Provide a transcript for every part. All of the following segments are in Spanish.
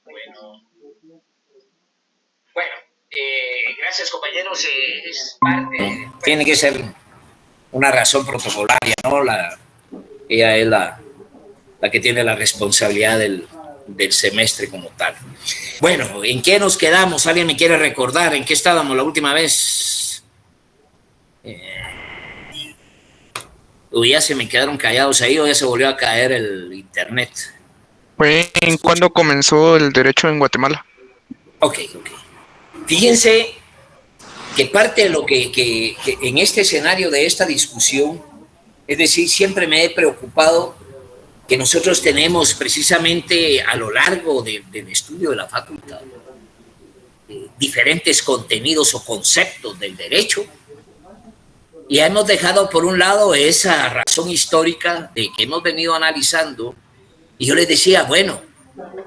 Bueno, bueno, gracias compañeros. Es parte. Tiene que ser una razón protocolaria, ¿no? Ella es la que tiene la responsabilidad del semestre como tal. Bueno, ¿en qué nos quedamos? ¿Alguien me quiere recordar en qué estábamos la última vez? Ya se me quedaron callados ahí o ya se volvió a caer el internet. Fue en cuando comenzó el derecho en Guatemala. Ok. Fíjense que parte de lo que en este escenario de esta discusión, es decir, siempre me he preocupado que nosotros tenemos precisamente a lo largo del estudio de la facultad diferentes contenidos o conceptos del derecho, y hemos dejado por un lado esa razón histórica de que hemos venido analizando, y yo les decía, bueno,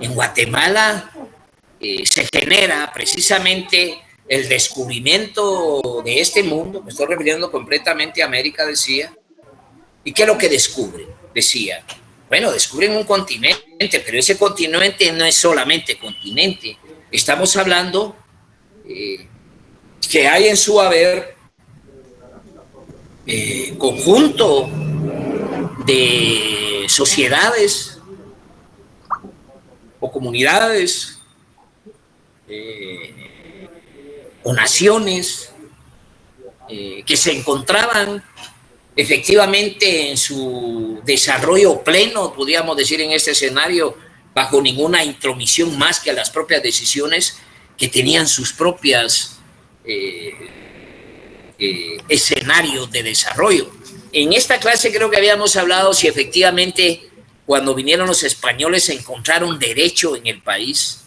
en Guatemala se genera precisamente el descubrimiento de este mundo, me estoy refiriendo completamente a América, decía, ¿y qué es lo que descubren? Decía, bueno, descubren un continente, pero ese continente no es solamente continente, estamos hablando que hay en su haber conjunto de sociedades o comunidades o naciones que se encontraban efectivamente en su desarrollo pleno, podríamos decir en este escenario, bajo ninguna intromisión más que a las propias decisiones que tenían sus propias escenarios de desarrollo. En esta clase creo que habíamos hablado si efectivamente cuando vinieron los españoles se encontraron derecho en el país.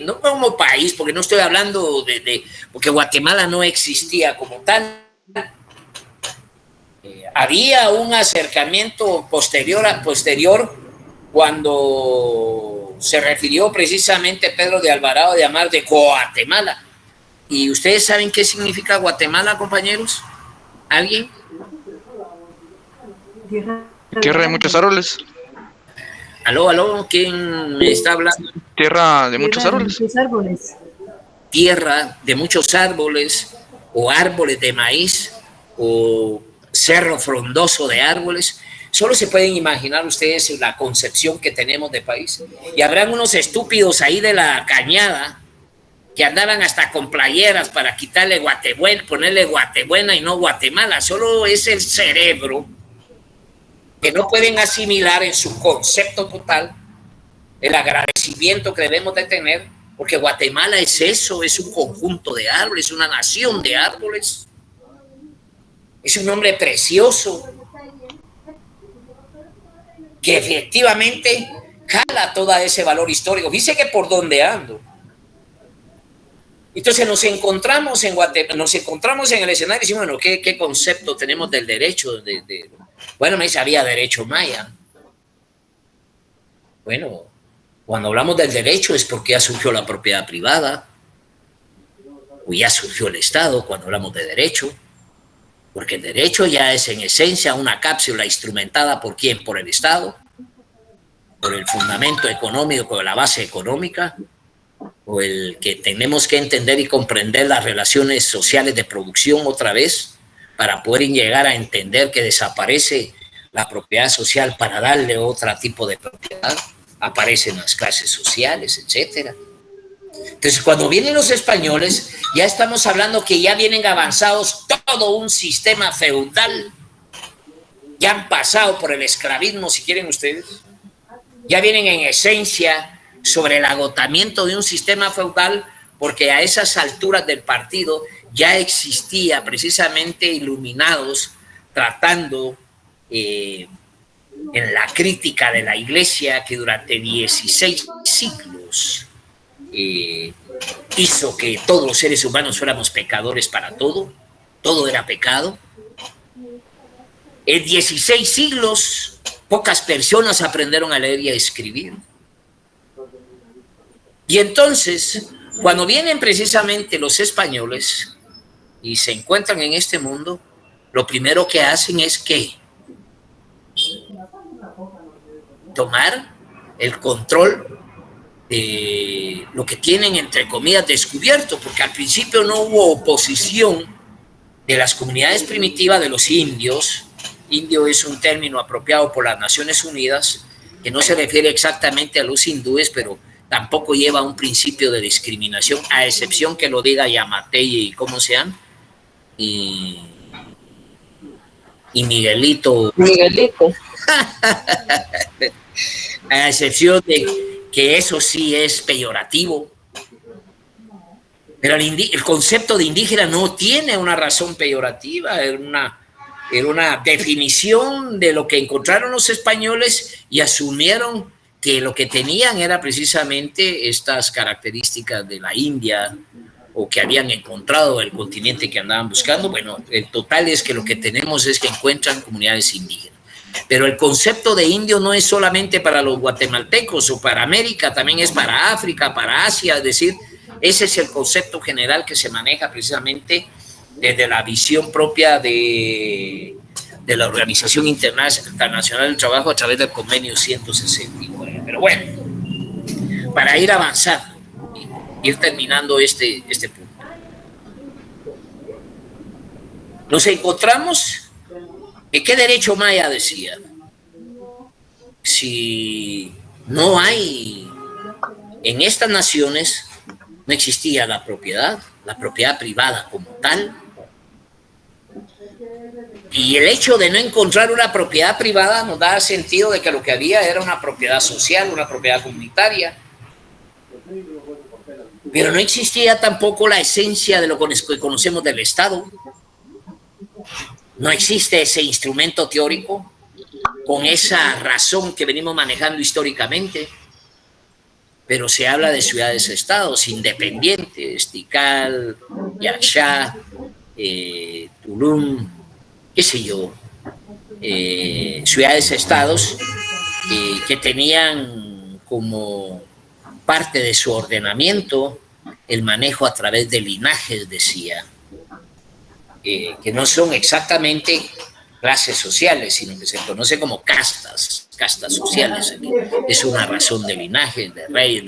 No como país, porque no estoy hablando porque Guatemala no existía como tal. Había un acercamiento posterior cuando se refirió precisamente Pedro de Alvarado de llamar de Guatemala. ¿Y ustedes saben qué significa Guatemala, compañeros? ¿Alguien? Tierra de muchos árboles. Aló, ¿quién me está hablando? Tierra de muchos árboles. Tierra de muchos árboles, o árboles de maíz, o cerro frondoso de árboles. Solo se pueden imaginar ustedes la concepción que tenemos de país. Y habrán unos estúpidos ahí de la Cañada que andaban hasta con playeras para quitarle Guatebuena, ponerle Guatebuena y no Guatemala. Solo es el cerebro que no pueden asimilar en su concepto total el agradecimiento que debemos de tener, porque Guatemala es eso, es un conjunto de árboles, una nación de árboles. Es un nombre precioso que efectivamente jala todo ese valor histórico. Dice que por donde ando. Entonces nos encontramos en Guatemala, nos encontramos en el escenario y decimos, bueno, ¿qué concepto tenemos del derecho? Bueno, me dice, había derecho maya. Bueno, cuando hablamos del derecho es porque ya surgió la propiedad privada, o ya surgió el Estado cuando hablamos de derecho, porque el derecho ya es en esencia una cápsula instrumentada por quién, por el Estado, por el fundamento económico, por la base económica, o el que tenemos que entender y comprender las relaciones sociales de producción otra vez, para poder llegar a entender que desaparece la propiedad social para darle otro tipo de propiedad, aparecen las clases sociales, etcétera. Entonces, cuando vienen los españoles, ya estamos hablando que ya vienen avanzados todo un sistema feudal, ya han pasado por el esclavismo, si quieren ustedes, ya vienen en esencia sobre el agotamiento de un sistema feudal, porque a esas alturas del partido ya existía precisamente iluminados tratando en la crítica de la Iglesia que durante 16 siglos hizo que todos los seres humanos fuéramos pecadores para todo era pecado. En 16 siglos pocas personas aprendieron a leer y a escribir. Y entonces, cuando vienen precisamente los españoles y se encuentran en este mundo, lo primero que hacen es que tomar el control lo que tienen, entre comillas, descubierto, porque al principio no hubo oposición de las comunidades primitivas de los indios. Indio es un término apropiado por las Naciones Unidas, que no se refiere exactamente a los hindúes, pero tampoco lleva un principio de discriminación, a excepción que lo diga Yamatei y cómo sean, y Miguelito. Miguelito. A excepción de que eso sí es peyorativo. Pero el concepto de indígena no tiene una razón peyorativa, era una definición de lo que encontraron los españoles y asumieron que lo que tenían era precisamente estas características de la India, o que habían encontrado el continente que andaban buscando. Bueno, el total es que lo que tenemos es que encuentran comunidades indígenas. Pero el concepto de indio no es solamente para los guatemaltecos o para América, también es para África, para Asia, es decir, ese es el concepto general que se maneja precisamente desde la visión propia de la Organización Internacional del Trabajo a través del Convenio 169. Pero bueno, para ir avanzando, ir terminando este punto, nos encontramos que qué derecho maya decía, si no hay en estas naciones, no existía la propiedad privada como tal, y el hecho de no encontrar una propiedad privada nos da sentido de que lo que había era una propiedad social, una propiedad comunitaria, pero no existía tampoco la esencia de lo que conocemos del Estado. No existe ese instrumento teórico con esa razón que venimos manejando históricamente, pero se habla de ciudades-estados independientes, Tikal, Yaxchá, Tulum, qué sé yo, ciudades-estados que tenían como parte de su ordenamiento el manejo a través de linajes, decía, que no son exactamente clases sociales, sino que se conoce como castas sociales. Es una razón de linaje, de reyes,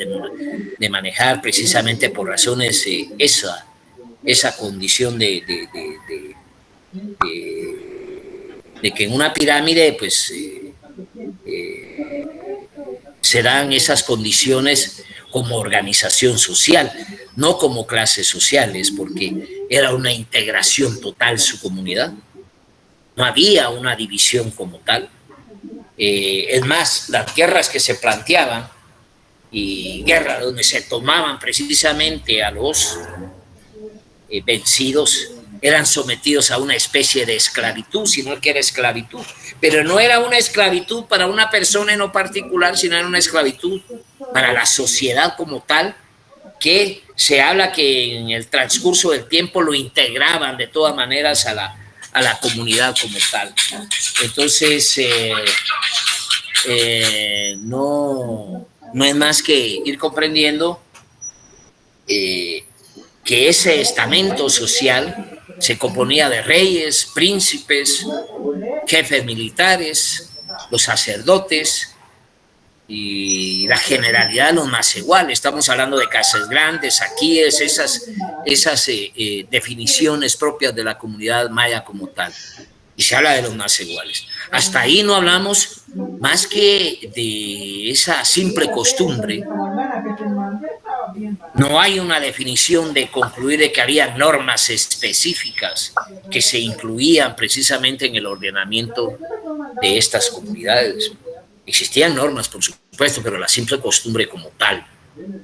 de manejar precisamente por razones esa condición de que en una pirámide pues se dan esas condiciones como organización social, no como clases sociales, porque era una integración total su comunidad. No había una división como tal. Es más, las guerras que se planteaban, y guerras donde se tomaban precisamente a los vencidos, eran sometidos a una especie de esclavitud, sino que era esclavitud. Pero no era una esclavitud para una persona en lo particular, sino era una esclavitud para la sociedad como tal, que se habla que en el transcurso del tiempo lo integraban de todas maneras a la comunidad como tal. Entonces, no es más que ir comprendiendo que ese estamento social se componía de reyes, príncipes, jefes militares, los sacerdotes y la generalidad de los macehuales. Estamos hablando de casas grandes, aquíes, esas definiciones propias de la comunidad maya como tal. Y se habla de los macehuales. Hasta ahí no hablamos más que de esa simple costumbre. No hay una definición de concluir de que había normas específicas que se incluían precisamente en el ordenamiento de estas comunidades. Existían normas, por supuesto, pero la simple costumbre como tal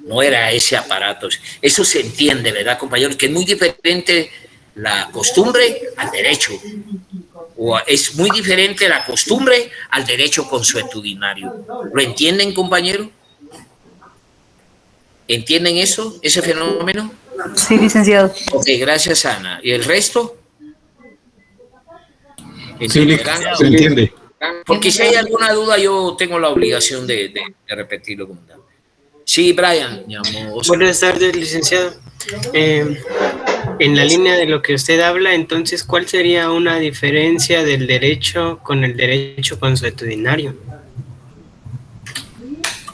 no era ese aparato. Eso se entiende, ¿verdad, compañeros? Que es muy diferente la costumbre al derecho. O es muy diferente la costumbre al derecho consuetudinario. ¿Lo entienden, compañero? ¿Entienden eso, ese fenómeno? Sí, licenciado. Ok, gracias, Ana. ¿Y el resto? Sí, se entiende. Porque si hay alguna duda, yo tengo la obligación de repetirlo como tal. Sí, Brian. Buenas tardes, licenciado. En la línea de lo que usted habla, entonces, ¿cuál sería una diferencia del derecho con el derecho consuetudinario?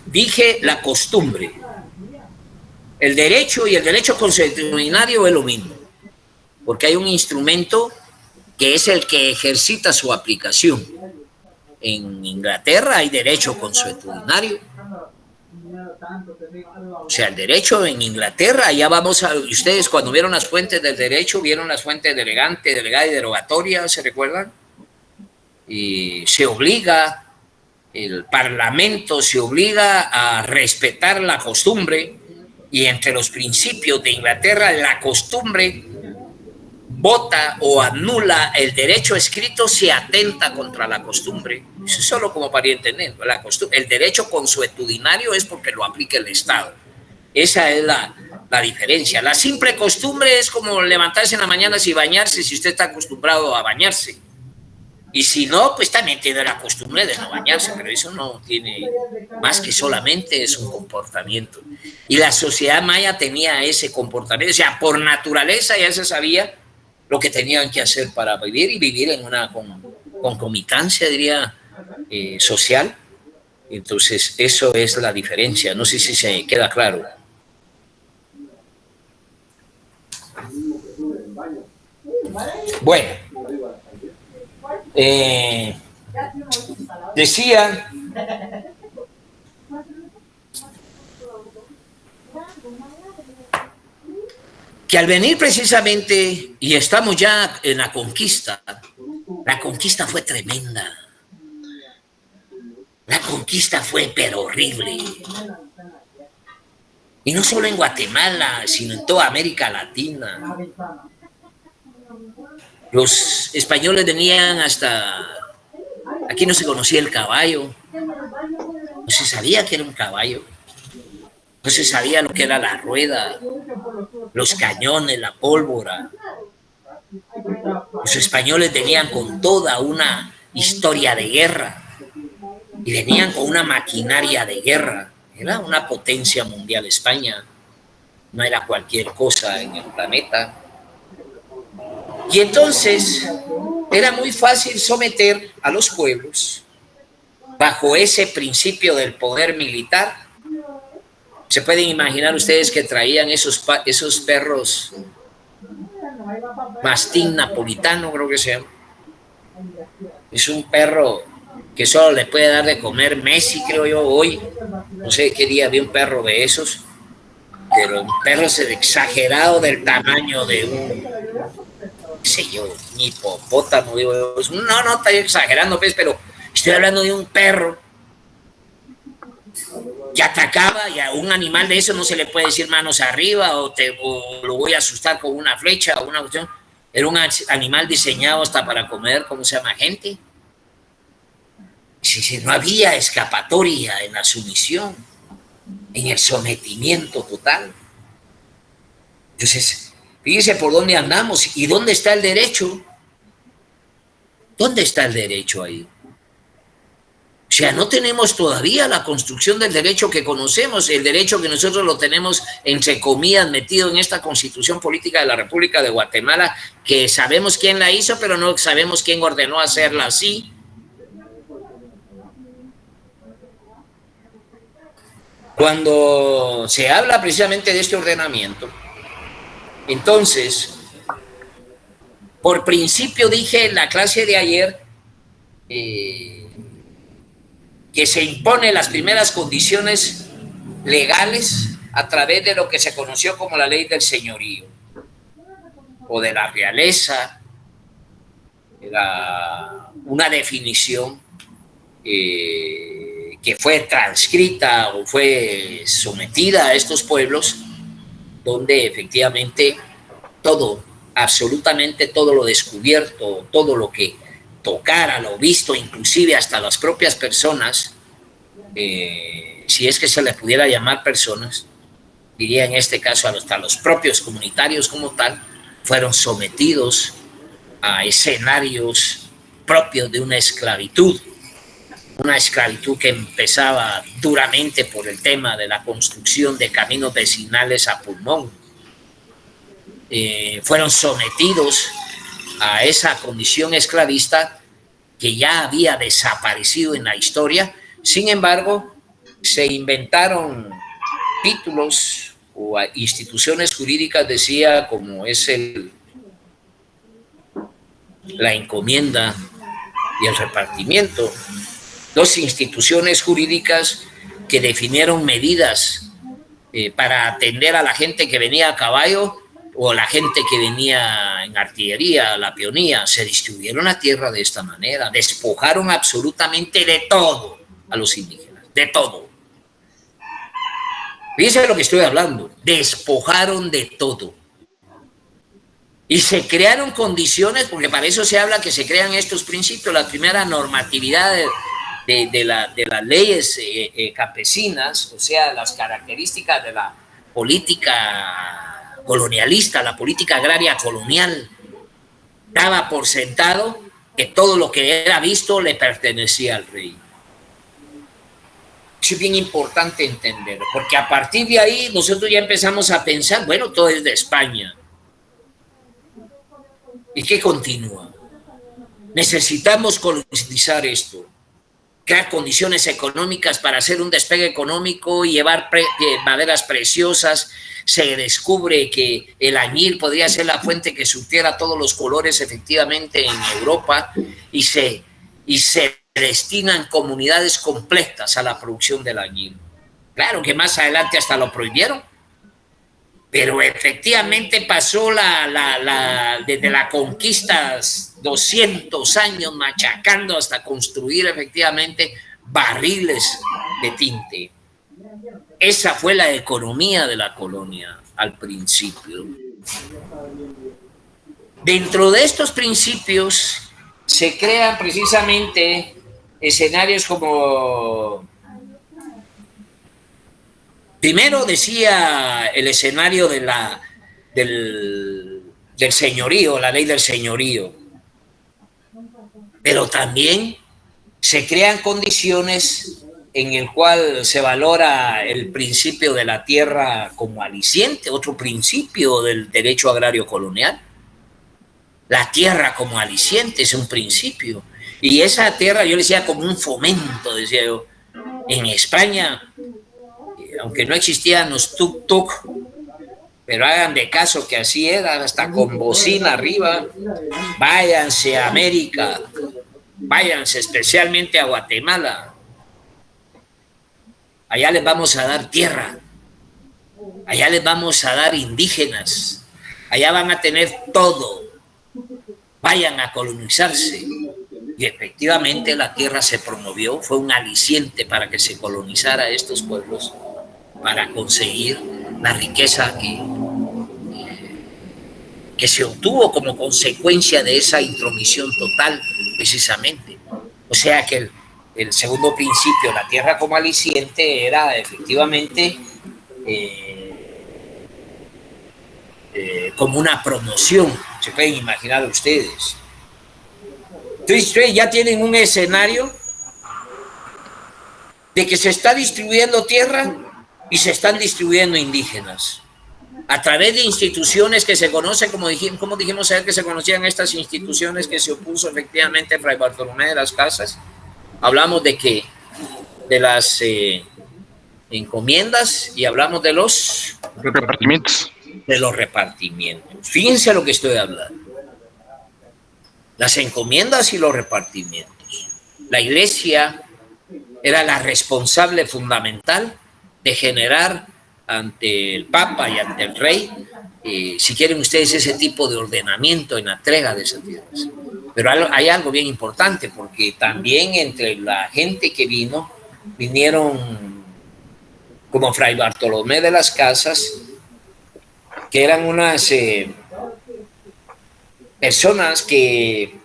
Dije la costumbre. El derecho y el derecho consuetudinario es lo mismo, porque hay un instrumento que es el que ejercita su aplicación. En Inglaterra hay derecho consuetudinario. O sea, el derecho en Inglaterra, ya vamos a... Ustedes cuando vieron las fuentes del derecho, vieron las fuentes delegante, delegada y derogatoria, ¿se recuerdan? Y se obliga, el Parlamento se obliga a respetar la costumbre, y entre los principios de Inglaterra, la costumbre vota o anula el derecho escrito si atenta contra la costumbre. Eso es solo como para entender. El derecho consuetudinario es porque lo aplica el Estado. Esa es la diferencia. La simple costumbre es como levantarse en la mañana y bañarse si usted está acostumbrado a bañarse. Y si no, pues también tiene la costumbre de no bañarse, pero eso no tiene más que solamente es un comportamiento. Y la sociedad maya tenía ese comportamiento, o sea, por naturaleza ya se sabía lo que tenían que hacer para vivir y vivir en una concomitancia, diría, social. Entonces, eso es la diferencia. No sé si se queda claro. Bueno. Decía que al venir precisamente, y estamos ya en la conquista fue tremenda. La conquista fue pero horrible. Y no solo en Guatemala, sino en toda América Latina. Los españoles venían hasta... Aquí no se conocía el caballo. No se sabía que era un caballo. No se sabía lo que era la rueda, los cañones, la pólvora. Los españoles venían con toda una historia de guerra y venían con una maquinaria de guerra. Era una potencia mundial España. No era cualquier cosa en el planeta. Y entonces era muy fácil someter a los pueblos bajo ese principio del poder militar. Se pueden imaginar ustedes que traían esos perros mastín napolitano, creo que se llama. Es un perro que solo le puede dar de comer Messi, creo yo, hoy. No sé qué día vi un perro de esos, pero un perro exagerado del tamaño de un... qué sé yo, un hipopótamo, digo, no estoy exagerando, pues, pero estoy hablando de un perro que atacaba, y a un animal de eso no se le puede decir manos arriba o lo voy a asustar con una flecha o una cuestión. Era un animal diseñado hasta para comer, ¿cómo se llama? Gente. No había escapatoria en la sumisión, en el sometimiento total. Entonces, fíjense por dónde andamos y dónde está el derecho. ¿Dónde está el derecho ahí? O sea, no tenemos todavía la construcción del derecho que conocemos, el derecho que nosotros lo tenemos, entre comillas, metido en esta Constitución Política de la República de Guatemala, que sabemos quién la hizo, pero no sabemos quién ordenó hacerla así. Cuando se habla precisamente de este ordenamiento, entonces, por principio dije en la clase de ayer, que se imponen las primeras condiciones legales a través de lo que se conoció como la ley del señorío o de la realeza. Era una definición que fue transcrita o fue sometida a estos pueblos, donde efectivamente todo, absolutamente todo lo descubierto, todo lo que tocara, lo visto, inclusive hasta las propias personas, si es que se les pudiera llamar personas, diría en este caso hasta los propios comunitarios como tal, fueron sometidos a escenarios propios de una esclavitud que empezaba duramente por el tema de la construcción de caminos vecinales a pulmón. Fueron sometidos a esa condición esclavista que ya había desaparecido en la historia. Sin embargo, se inventaron títulos o a instituciones jurídicas, decía, como es la encomienda y el repartimiento, dos instituciones jurídicas que definieron medidas para atender a la gente que venía a caballo o la gente que venía en artillería, la peonía. Se distribuyeron la tierra de esta manera, despojaron absolutamente de todo a los indígenas, de todo. Fíjense de lo que estoy hablando, despojaron de todo. Y se crearon condiciones, porque para eso se habla que se crean estos principios, la primera normatividad de las leyes campesinas, o sea, las características de la política colonialista, la política agraria colonial, daba por sentado que todo lo que era visto le pertenecía al rey. Eso es bien importante entenderlo, porque a partir de ahí nosotros ya empezamos a pensar, bueno, todo es de España. ¿Y qué continúa? Necesitamos colonizar esto, crear condiciones económicas para hacer un despegue económico y llevar maderas preciosas. Se descubre que el añil podría ser la fuente que surtiera todos los colores efectivamente en Europa y se destinan comunidades completas a la producción del añil. Claro que más adelante hasta lo prohibieron, pero efectivamente pasó desde la conquista 200 años machacando hasta construir efectivamente barriles de tinte. Esa fue la economía de la colonia al principio. Dentro de estos principios se crean precisamente escenarios como... Primero decía el escenario del señorío, la ley del señorío, pero también se crean condiciones en el cual se valora el principio de la tierra como aliciente, otro principio del derecho agrario colonial. La tierra como aliciente es un principio. Y esa tierra, yo le decía, como un fomento, decía yo. En España, aunque no existían los tuk-tuk, pero hagan de caso que así era, hasta con bocina arriba, váyanse a América, váyanse especialmente a Guatemala. Allá les vamos a dar tierra, allá les vamos a dar indígenas, allá van a tener todo, vayan a colonizarse. Y efectivamente la tierra se promovió, fue un aliciente para que se colonizara estos pueblos, para conseguir la riqueza que se obtuvo como consecuencia de esa intromisión total, precisamente. O sea que el segundo principio, la tierra como aliciente, era efectivamente como una promoción, se pueden imaginar ustedes. Entonces ustedes ya tienen un escenario de que se está distribuyendo tierra y se están distribuyendo indígenas a través de instituciones que se conocen, como dijimos ayer que se conocían estas instituciones que se opuso efectivamente Fray Bartolomé de las Casas. Hablamos de las encomiendas y hablamos de los repartimientos. Fíjense lo que estoy hablando. Las encomiendas y los repartimientos. La iglesia era la responsable fundamental de generar ante el Papa y ante el Rey, si quieren ustedes, ese tipo de ordenamiento en la entrega de esas tierras. Pero hay algo bien importante, porque también entre la gente que vinieron como Fray Bartolomé de las Casas, que eran unas personas que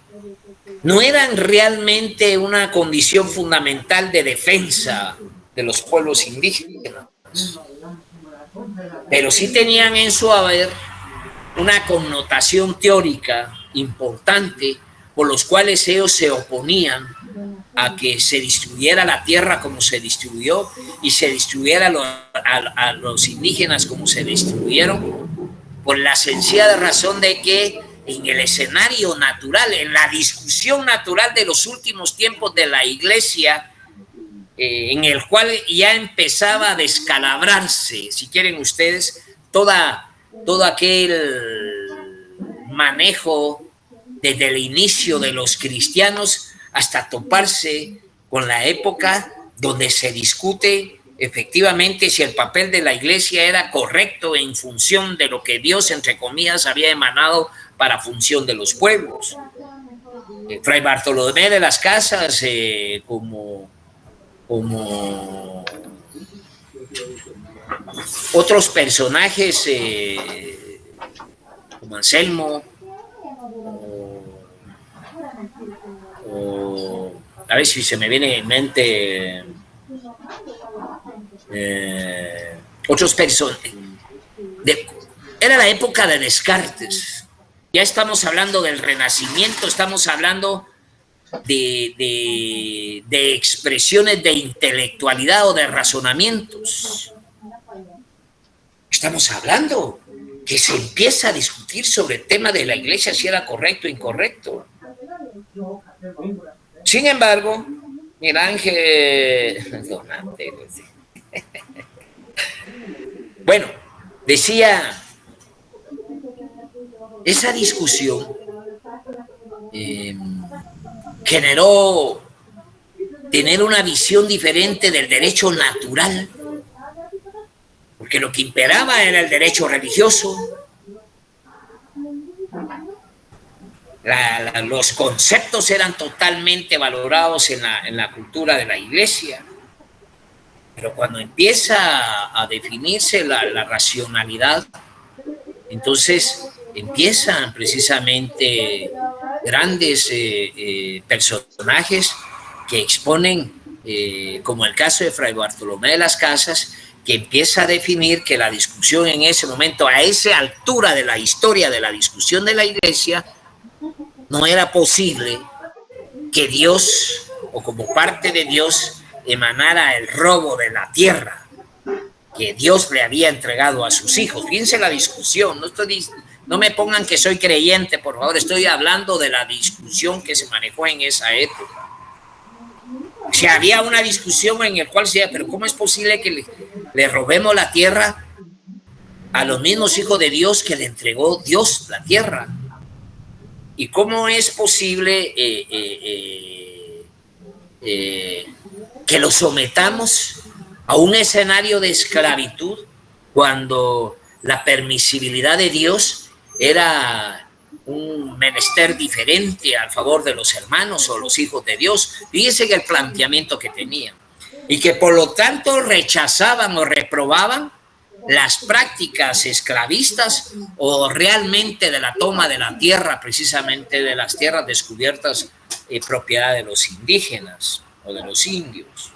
no eran realmente una condición fundamental de defensa de los pueblos indígenas, pero sí tenían en su haber una connotación teórica importante, por los cuales ellos se oponían a que se distribuyera la tierra como se distribuyó y se distribuyera a los indígenas como se distribuyeron, por la sencilla razón de que en el escenario natural, en la discusión natural de los últimos tiempos de la iglesia, en el cual ya empezaba a descalabrarse, si quieren ustedes, todo aquel manejo desde el inicio de los cristianos hasta toparse con la época donde se discute efectivamente si el papel de la iglesia era correcto en función de lo que Dios, entre comillas, había emanado para función de los pueblos. Fray Bartolomé de las Casas, como otros personajes, como Anselmo, a ver si se me viene en mente otros personajes. Era la época de Descartes. Ya estamos hablando del Renacimiento, estamos hablando de expresiones de intelectualidad o de razonamientos. Estamos hablando que se empieza a discutir sobre el tema de la iglesia, si era correcto o incorrecto. Sin embargo, Miguel Ángel Donante, bueno, decía, esa discusión generó tener una visión diferente del derecho natural, porque lo que imperaba era el derecho religioso. Los conceptos eran totalmente valorados en la cultura de la iglesia, pero cuando empieza a definirse la racionalidad, entonces empiezan precisamente grandes personajes que exponen, como el caso de Fray Bartolomé de las Casas, que empieza a definir que la discusión en ese momento, a esa altura de la historia de la discusión de la iglesia, no era posible que Dios, o como parte de Dios, emanara el robo de la tierra que Dios le había entregado a sus hijos. Fíjense la discusión, no me pongan que soy creyente, por favor, estoy hablando de la discusión que se manejó en esa época. Si había una discusión en la cual se decía, pero ¿cómo es posible que le robemos la tierra a los mismos hijos de Dios que le entregó Dios la tierra? ¿Y cómo es posible que lo sometamos a un escenario de esclavitud cuando la permisibilidad de Dios era un menester diferente a favor de los hermanos o los hijos de Dios? Fíjense que el planteamiento que tenían, y que por lo tanto rechazaban o reprobaban las prácticas esclavistas o realmente de la toma de la tierra, precisamente de las tierras descubiertas, propiedad de los indígenas o de los indios.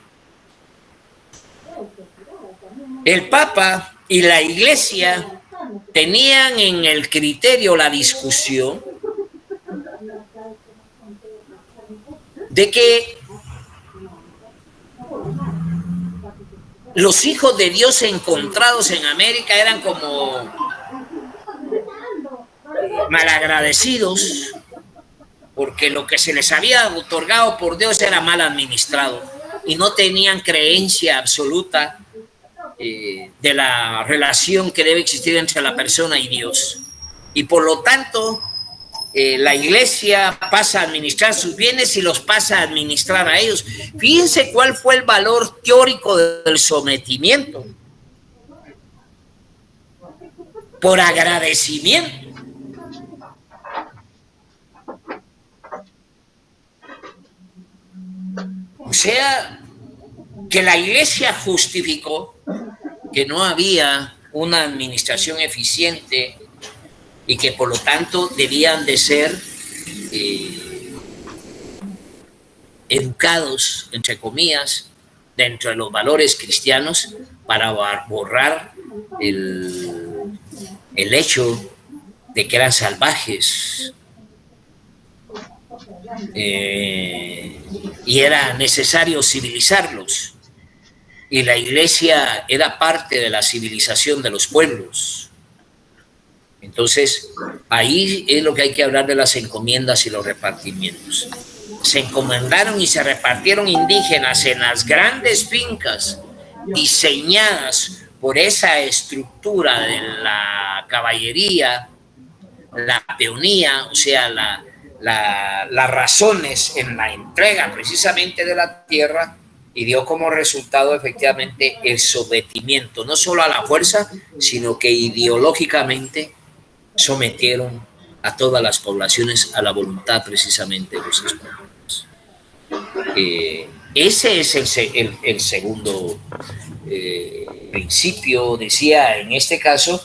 El Papa y la Iglesia tenían en el criterio la discusión de que los hijos de Dios encontrados en América eran como malagradecidos, porque lo que se les había otorgado por Dios era mal administrado y no tenían creencia absoluta de la relación que debe existir entre la persona y Dios. Y por lo tanto, la iglesia pasa a administrar sus bienes y los pasa a administrar a ellos. Fíjense cuál fue el valor teórico del sometimiento. Por agradecimiento. O sea, que la iglesia justificó que no había una administración eficiente y que por lo tanto debían de ser educados, entre comillas, dentro de los valores cristianos para borrar el hecho de que eran salvajes. Y era necesario civilizarlos. Y la iglesia era parte de la civilización de los pueblos. Entonces, ahí es lo que hay que hablar de las encomiendas y los repartimientos. se encomendaron y se repartieron indígenas en las grandes fincas diseñadas por esa estructura de la caballería, la peonía, o sea, las razones en la entrega precisamente de la tierra, y dio como resultado efectivamente el sometimiento, no solo a la fuerza, sino que ideológicamente sometieron a todas las poblaciones a la voluntad precisamente de los españoles. Ese es el segundo principio. Decía, en este caso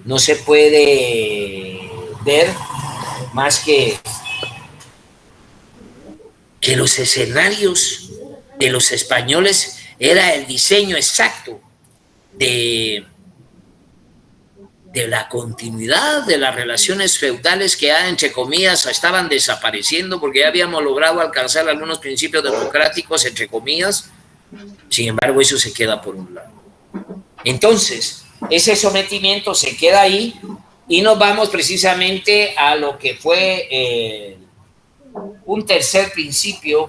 no se puede ver más que los escenarios de los españoles era el diseño exacto de la continuidad de las relaciones feudales que ya, entre comillas, estaban desapareciendo porque ya habíamos logrado alcanzar algunos principios democráticos, entre comillas. Sin embargo, eso se queda por un lado. Entonces, ese sometimiento se queda ahí y nos vamos precisamente a lo que fue un tercer principio,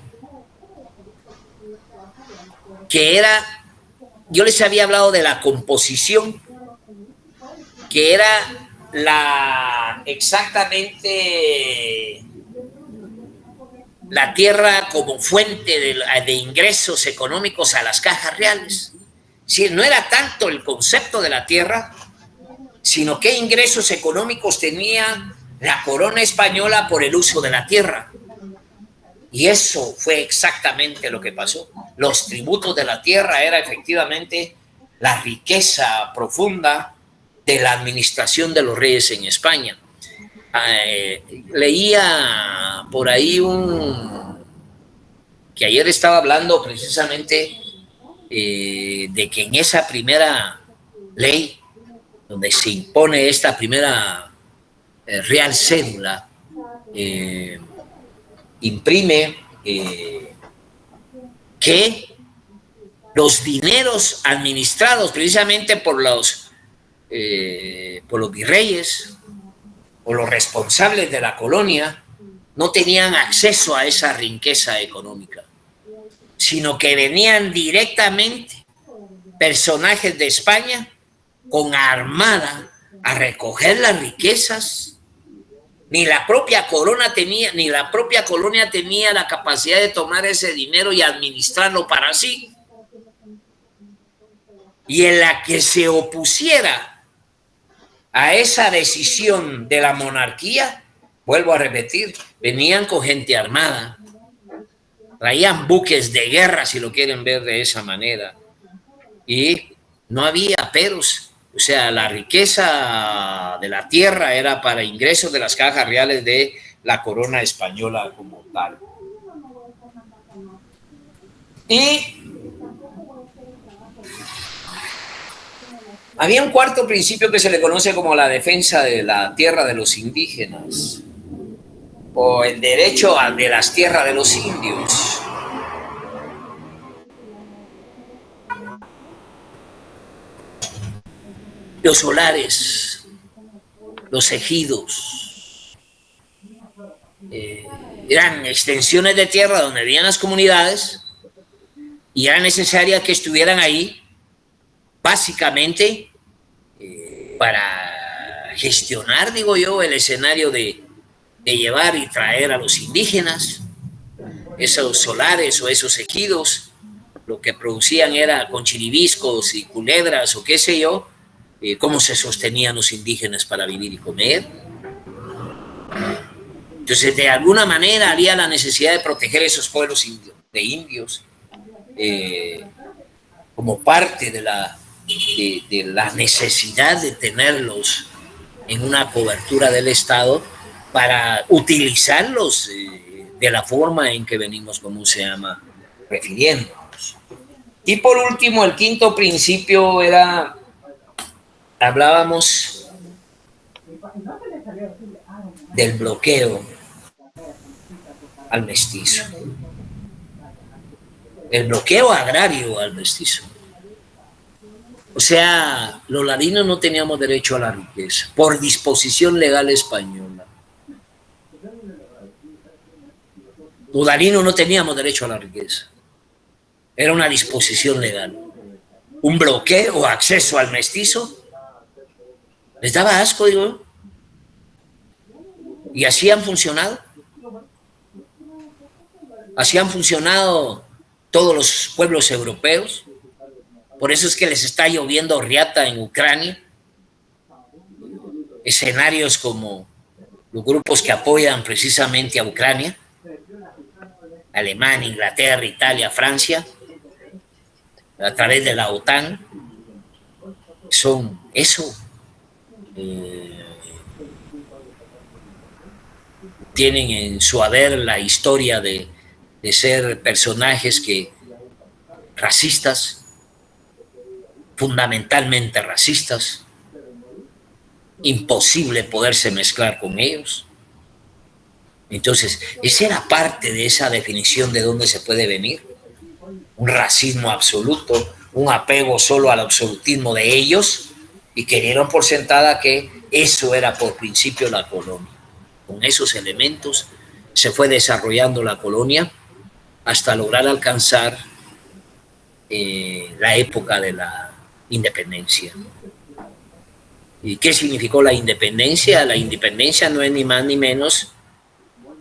que era, yo les había hablado de la composición, que era exactamente la tierra como fuente de ingresos económicos a las cajas reales. Sí, no era tanto el concepto de la tierra, sino qué ingresos económicos tenía la corona española por el uso de la tierra. Y eso fue exactamente lo que pasó. Los tributos de la tierra era efectivamente la riqueza profunda de la administración de los reyes en España. Leía por ahí que ayer estaba hablando precisamente de que en esa primera ley, donde se impone esta primera real cédula, imprime que los dineros administrados precisamente por los virreyes o los responsables de la colonia no tenían acceso a esa riqueza económica, sino que venían directamente personajes de España con armada a recoger las riquezas. Ni la propia colonia tenía la capacidad de tomar ese dinero y administrarlo para sí. Y en la que se opusiera a esa decisión de la monarquía, vuelvo a repetir, venían con gente armada, traían buques de guerra, si lo quieren ver de esa manera, y no había peros. O sea, la riqueza de la tierra era para ingresos de las cajas reales de la corona española como tal. Y había un cuarto principio que se le conoce como la defensa de la tierra de los indígenas, o el derecho de las tierras de los indios. Los solares, los ejidos, eran extensiones de tierra donde vivían las comunidades y era necesaria que estuvieran ahí básicamente para gestionar, digo yo, el escenario de llevar y traer a los indígenas. Esos solares o esos ejidos lo que producían era con chiribiscos y culebras o qué sé yo, cómo se sostenían los indígenas para vivir y comer. Entonces, de alguna manera había la necesidad de proteger esos pueblos de indios como parte de la necesidad de tenerlos en una cobertura del Estado para utilizarlos de la forma en que venimos, como se llama, refiriéndonos. Y por último, el quinto principio era, hablábamos del bloqueo al mestizo, el bloqueo agrario al mestizo. O sea, los ladinos no teníamos derecho a la riqueza por disposición legal española. Udalino no teníamos derecho a la riqueza. Era una disposición legal. Un bloqueo o acceso al mestizo. Les daba asco, digo yo. Y así han funcionado. Así han funcionado todos los pueblos europeos. Por eso es que les está lloviendo riata en Ucrania. Escenarios como los grupos que apoyan precisamente a Ucrania, Alemania, Inglaterra, Italia, Francia, a través de la OTAN, son eso. Tienen en su haber la historia de ser personajes racistas, fundamentalmente racistas, imposible poderse mezclar con ellos. Entonces, esa era parte de esa definición de dónde se puede venir. Un racismo absoluto, un apego solo al absolutismo de ellos, y que dieron por sentada que eso era por principio la colonia. Con esos elementos se fue desarrollando la colonia hasta lograr alcanzar la época de la independencia. ¿Y qué significó la independencia? La independencia no es ni más ni menos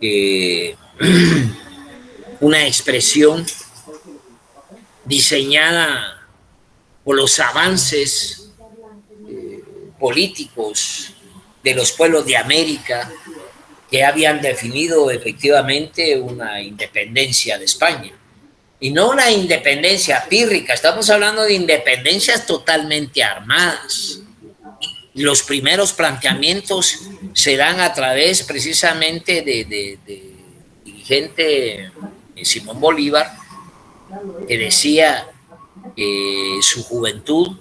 que una expresión diseñada por los avances políticos de los pueblos de América, que habían definido efectivamente una independencia de España. Y no una independencia pírrica, estamos hablando de independencias totalmente armadas. Los primeros planteamientos se dan a través precisamente de dirigente Simón Bolívar, que decía que su juventud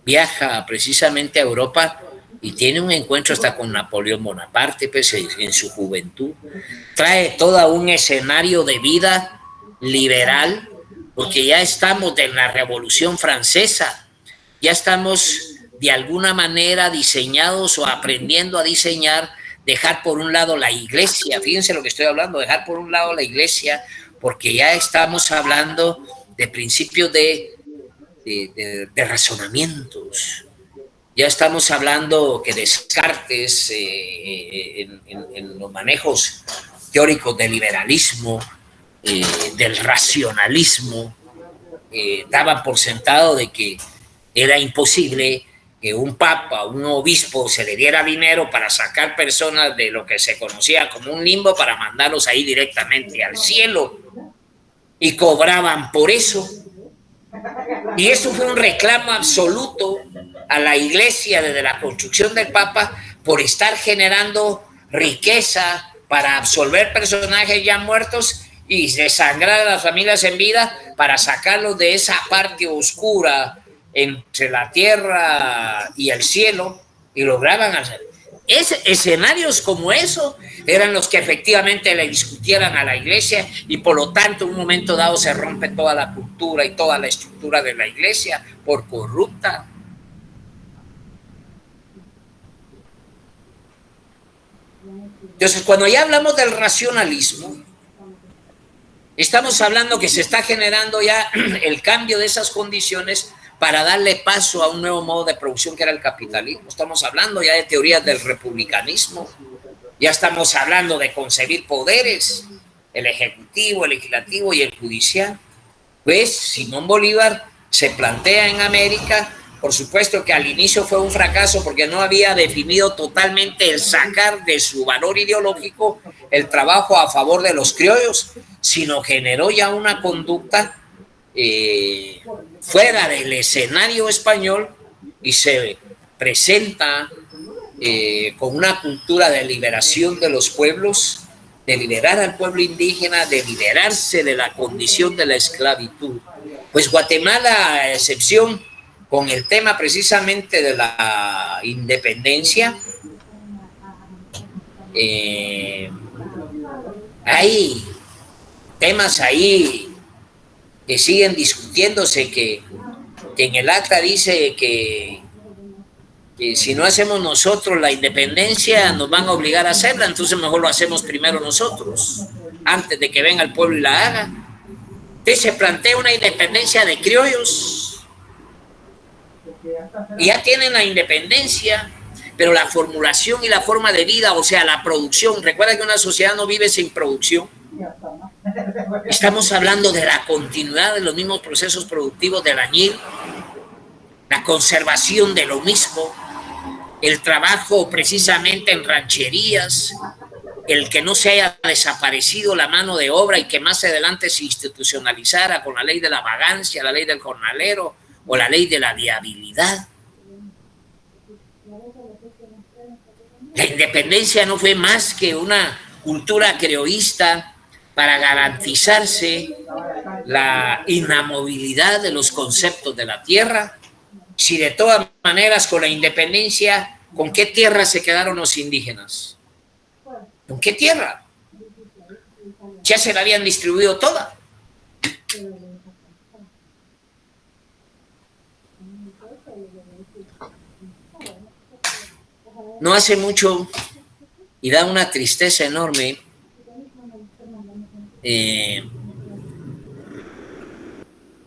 viaja precisamente a Europa y tiene un encuentro hasta con Napoleón Bonaparte, pues, en su juventud. Trae todo un escenario de vida liberal, porque ya estamos en la Revolución Francesa, ya estamos de alguna manera diseñados o aprendiendo a diseñar, dejar por un lado la iglesia, fíjense lo que estoy hablando, dejar por un lado la iglesia, porque ya estamos hablando de principios de razonamientos. Ya estamos hablando que Descartes, en los manejos teóricos del liberalismo, del racionalismo, daba por sentado de que era imposible que un papa, un obispo, se le diera dinero para sacar personas de lo que se conocía como un limbo para mandarlos ahí directamente al cielo, y cobraban por eso. Y eso fue un reclamo absoluto a la iglesia desde la construcción del papa por estar generando riqueza para absolver personajes ya muertos y desangrar a las familias en vida para sacarlos de esa parte oscura entre la tierra y el cielo, y lograban hacer. Escenarios como eso eran los que efectivamente le discutieran a la iglesia, y por lo tanto en un momento dado se rompe toda la cultura y toda la estructura de la iglesia por corrupta. Entonces, cuando ya hablamos del racionalismo, estamos hablando que se está generando ya el cambio de esas condiciones para darle paso a un nuevo modo de producción que era el capitalismo. Estamos hablando ya de teorías del republicanismo, ya estamos hablando de concebir poderes, el ejecutivo, el legislativo y el judicial. Pues Simón Bolívar se plantea en América, por supuesto que al inicio fue un fracaso porque no había definido totalmente el sacar de su valor ideológico el trabajo a favor de los criollos, sino generó ya una conducta fuera del escenario español y se presenta con una cultura de liberación de los pueblos, de liberar al pueblo indígena, de liberarse de la condición de la esclavitud. Pues Guatemala, a excepción con el tema precisamente de la independencia, hay temas ahí que siguen discutiéndose, que en el acta dice que si no hacemos nosotros la independencia nos van a obligar a hacerla, entonces mejor lo hacemos primero nosotros. antes de que venga el pueblo y la haga. Entonces se plantea una independencia de criollos y ya tienen la independencia, pero la formulación y la forma de vida, o sea, la producción, recuerda que una sociedad no vive sin producción. Estamos hablando de la continuidad de los mismos procesos productivos del añil, la conservación de lo mismo, el trabajo precisamente en rancherías, el que no se haya desaparecido la mano de obra y que más adelante se institucionalizara con la ley de la vagancia, la ley del jornalero o la ley de la viabilidad. La independencia no fue más que una cultura creoísta para garantizarse la inamovilidad de los conceptos de la tierra. Si de todas maneras con la independencia, ¿con qué tierra se quedaron los indígenas? ¿Con qué tierra? Ya se la habían distribuido toda. No hace mucho, y da una tristeza enorme,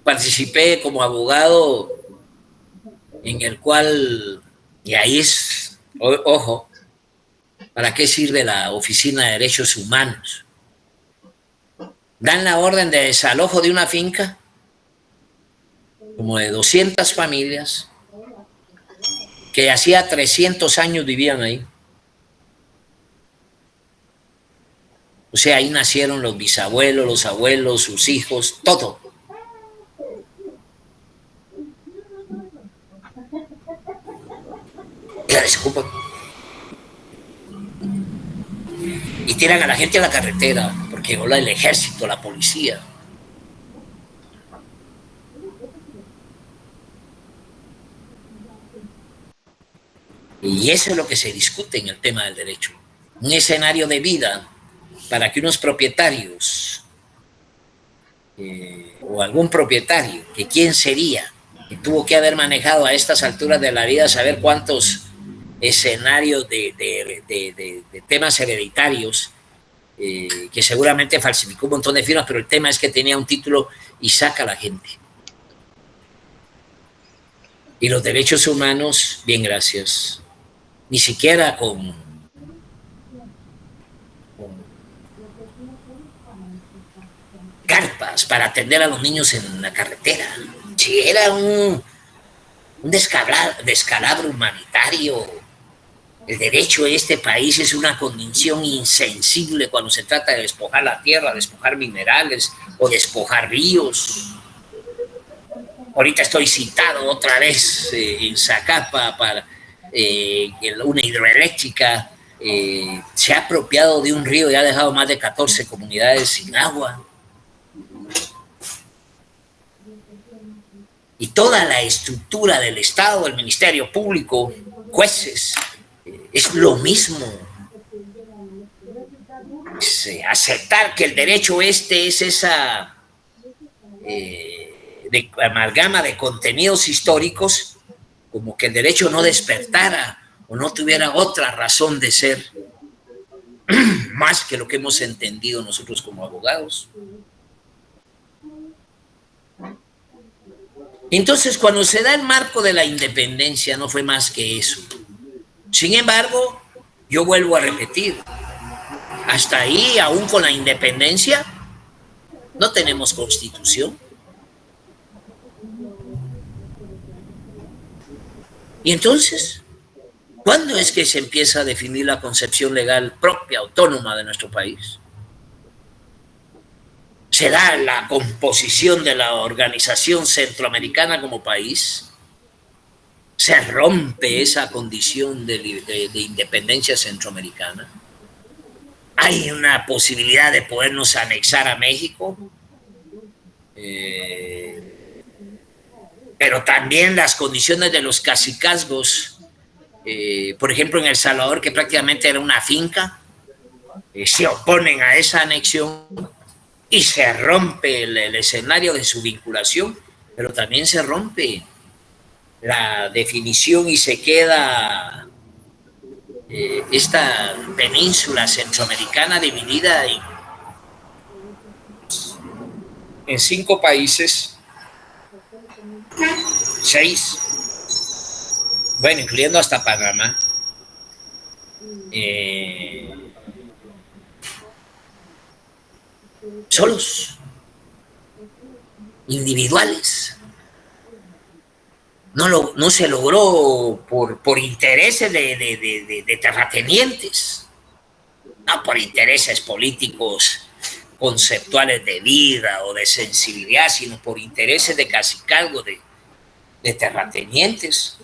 participé como abogado en el cual, y ahí es, ojo, ¿para qué sirve la Oficina de Derechos Humanos? Dan la orden de desalojo de una finca, como de 200 familias, que hacía 300 años vivían ahí. O sea, ahí nacieron los bisabuelos, los abuelos, sus hijos, todo. Y la desocupan. Y tiran a la gente a la carretera, porque llegó el ejército, la policía. Y eso es lo que se discute en el tema del derecho. Un escenario de vida para que unos propietarios o algún propietario, que quién sería, que tuvo que haber manejado a estas alturas de la vida, saber cuántos escenarios de temas hereditarios, que seguramente falsificó un montón de firmas, pero el tema es que tenía un título y saca a la gente. Y los derechos humanos, bien, gracias. Ni siquiera con carpas para atender a los niños en la carretera. Si era un descalabro humanitario. El derecho de este país es una condición insensible cuando se trata de despojar la tierra, despojar minerales o despojar ríos. Ahorita estoy citado otra vez en Zacapa para una hidroeléctrica. Se ha apropiado de un río y ha dejado más de 14 comunidades sin agua. Y toda la estructura del Estado, del Ministerio Público, jueces, es lo mismo. Es, aceptar que el derecho es esa amalgama de contenidos históricos, como que el derecho no despertara o no tuviera otra razón de ser más que lo que hemos entendido nosotros como abogados. Entonces, cuando se da el marco de la independencia, no fue más que eso. Sin embargo, yo vuelvo a repetir, hasta ahí, aún con la independencia, no tenemos constitución. Y entonces, ¿cuándo es que se empieza a definir la concepción legal propia, autónoma de nuestro país? Se da la composición de la Organización Centroamericana como país, se rompe esa condición de independencia centroamericana, hay una posibilidad de podernos anexar a México, pero también las condiciones de los cacicazgos, por ejemplo en El Salvador, que prácticamente era una finca, se oponen a esa anexión y se rompe el escenario de su vinculación, pero también se rompe la definición y se queda esta península centroamericana dividida en 5 países, 6, bueno, incluyendo hasta Panamá, solos, individuales. No se logró por intereses de terratenientes, no por intereses políticos conceptuales de vida o de sensibilidad, sino por intereses de cacicazgo de terratenientes.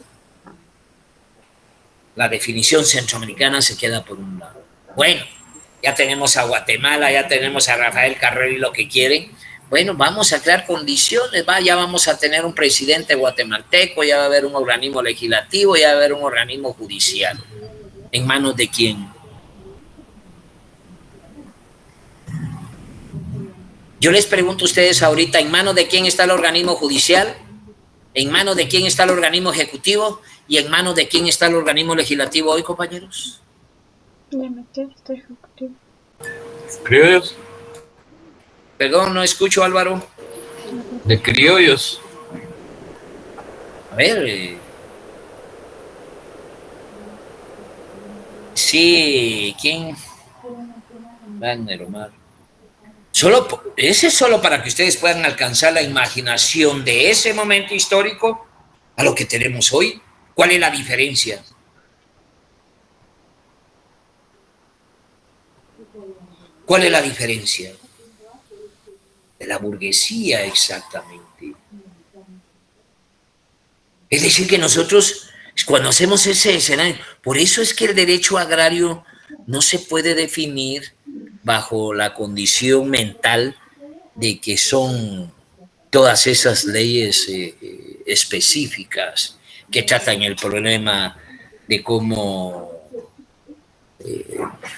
La definición centroamericana se queda por un lado. Bueno, ya tenemos a Guatemala, ya tenemos a Rafael Carrero y lo que quieren. Bueno, vamos a crear condiciones, ya vamos a tener un presidente guatemalteco, ya va a haber un organismo legislativo, ya va a haber un organismo judicial. ¿En manos de quién? Yo les pregunto a ustedes ahorita, ¿en manos de quién está el organismo judicial? ¿En manos de quién está el organismo ejecutivo? ¿Y en manos de quién está el organismo legislativo hoy, compañeros? Criollos. Perdón, no escucho, Álvaro. De criollos. A ver. Sí, ¿quién? Wagner, Omar. Ese es solo para que ustedes puedan alcanzar la imaginación de ese momento histórico a lo que tenemos hoy. ¿Cuál es la diferencia? ¿Cuál es la diferencia? De la burguesía, exactamente. Es decir, que nosotros, cuando hacemos ese escenario, por eso es que el derecho agrario no se puede definir bajo la condición mental de que son todas esas leyes específicas que tratan el problema de cómo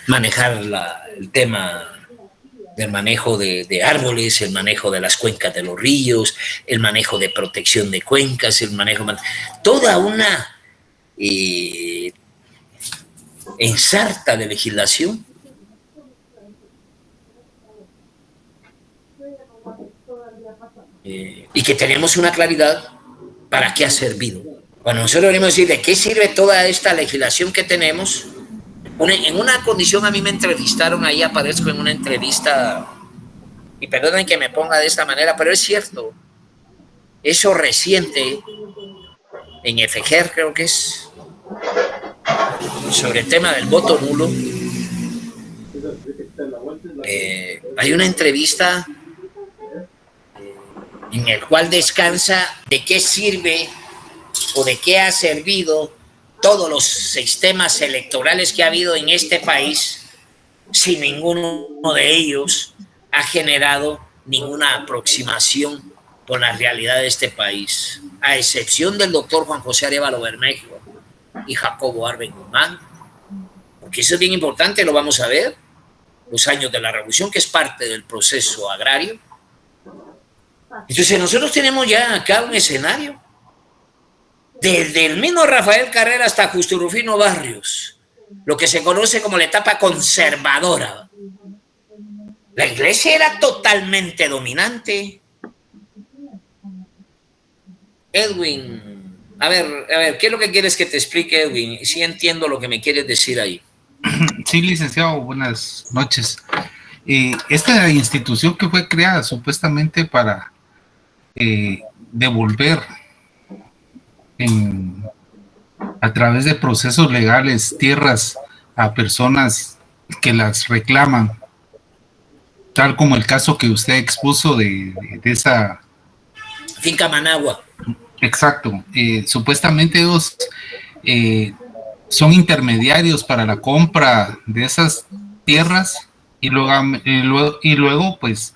manejar el tema del manejo de árboles, el manejo de las cuencas de los ríos, el manejo de protección de cuencas, el manejo... Toda una ensarta de legislación y que tenemos una claridad para qué ha servido. Cuando nosotros venimos a decir de qué sirve toda esta legislación que tenemos, en una condición a mí me entrevistaron, ahí aparezco en una entrevista, y perdonen que me ponga de esta manera, pero es cierto, eso reciente, en FGER creo que es, sobre el tema del voto nulo, hay una entrevista en el cual descansa de qué sirve o de qué ha servido todos los sistemas electorales que ha habido en este país, si ninguno de ellos ha generado ninguna aproximación con la realidad de este país, a excepción del doctor Juan José Arévalo Bermejo y Jacobo Arben Guzmán, porque eso es bien importante, lo vamos a ver, los años de la revolución, que es parte del proceso agrario. Entonces nosotros tenemos ya acá un escenario, desde el mismo Rafael Carrera hasta Justo Rufino Barrios, lo que se conoce como la etapa conservadora. La iglesia era totalmente dominante. Edwin, a ver, ¿qué es lo que quieres que te explique, Edwin? Sí entiendo lo que me quieres decir ahí. Sí, licenciado, buenas noches. Esta institución que fue creada supuestamente para devolver a través de procesos legales tierras a personas que las reclaman, tal como el caso que usted expuso de esa finca Managua. Exacto. Supuestamente ellos son intermediarios para la compra de esas tierras y luego pues